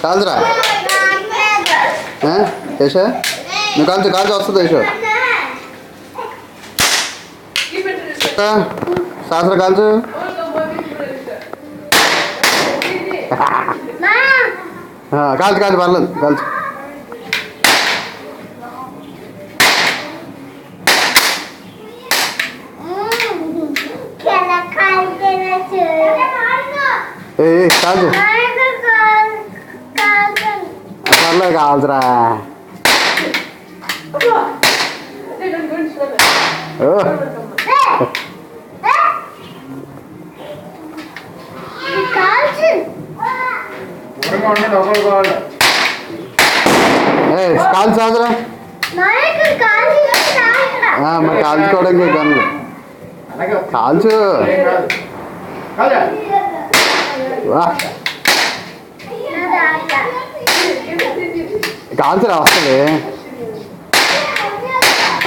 కాల్చరా యశ నువ్వు కాల్చు కాల్చి వస్తుంది యశ శాస్త్ర కాల్చు కాల్చు కాల్చు పర్లేదు కాల్చు ఏ కాల్చు పర్లేదు కాల్చరా కాల్చు సాగరా మరి కాల్చుకోవడానికి గన్ను కాల్చు కాల్చరా వస్తుంది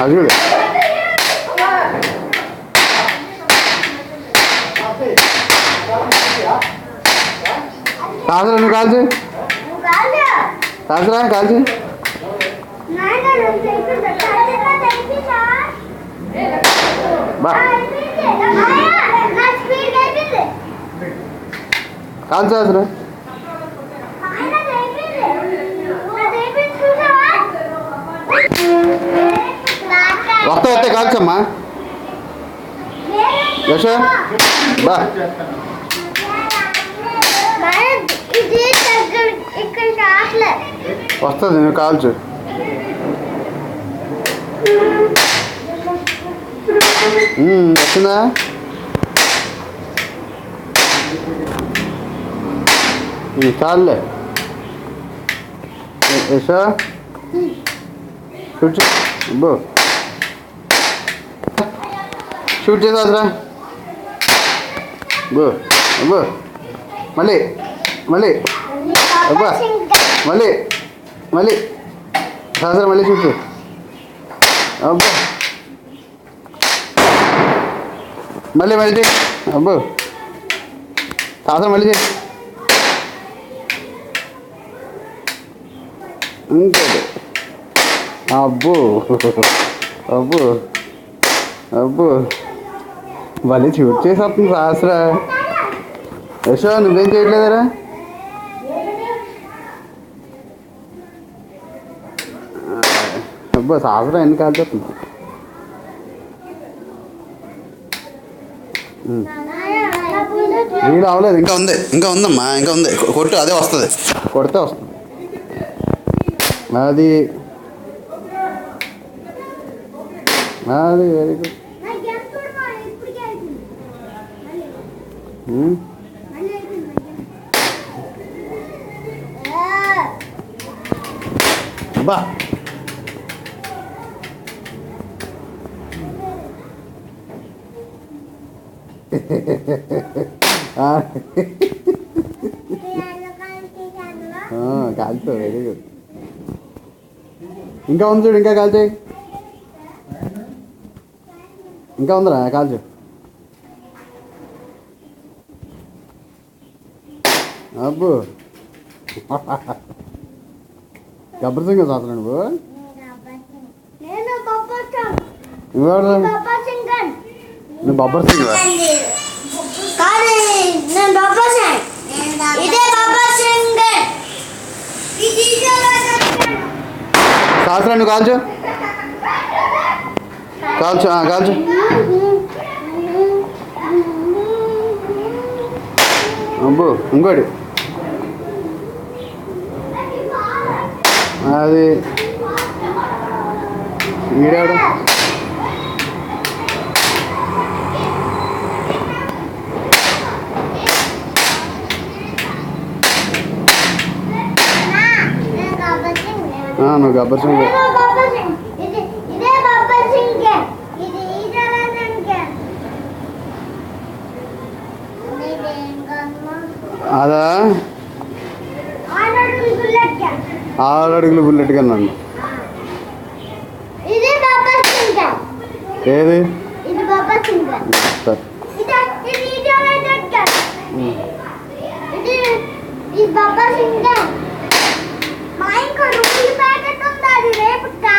అది చూడు కాల్చరా నువ్వు కాల్చు కాల్చరా కాల్చు బా కాల్చు సాసరా వస్తా వస్తే కాల్చమ్మా యశ బా వస్తుంది నువ్వు కాల్చు వస్తుందా చాలులే యశ షూట్ అబ్బో షూట్ చేసాదురా అబ్బో అబ్బో మళ్ళీ మళ్ళీ అబ్బా మళ్ళీ మళ్ళీ సాసరా మళ్ళీ షూట్ చేయి అబ్బో మళ్ళీ మళ్ళీ అబ్బో సాసరా మళ్ళీ చేయి ఇంకోటి అబ్బో అబ్బో అబ్బో మళ్ళీ షూట్ చేసి వస్తుంది సాసరా యశో నువ్వేం చేయట్లేదరా అబ్బో సాసరా ఎన్ని కాల్చేస్తుంది వీడు అవ్వలేదు ఇంకా ఉంది ఇంకా ఉందమ్మా ఇంకా ఉంది కొట్టు అదే వస్తుంది కొడితే వస్తుంది అది అది వెరీ గుడ్ బా కాల్చు వెరీ గుడ్ ఇంకా ఉంది చూడు ఇంకా కాల్చే ఇంకా ఉందిరా కాల్చు అబ్బో గబ్బర్ సింగ్ సాసరా నువ్వు నువ్వు బబ్బర్ సింగ్ సాసరా నువ్వు కాల్చు కాల్చు కాల్చు అబ్బో ఇంకోటి అది ఈడాడు నువ్వు గబ్బర్ సింగ్ అదా 6 అడుగులు బుల్లెట్ కన్నాను ఏది ఈ బాబా సింగర్ మా ఇంకో రూపాయి ప్యాకెట్ ఉంది అది రేపుతా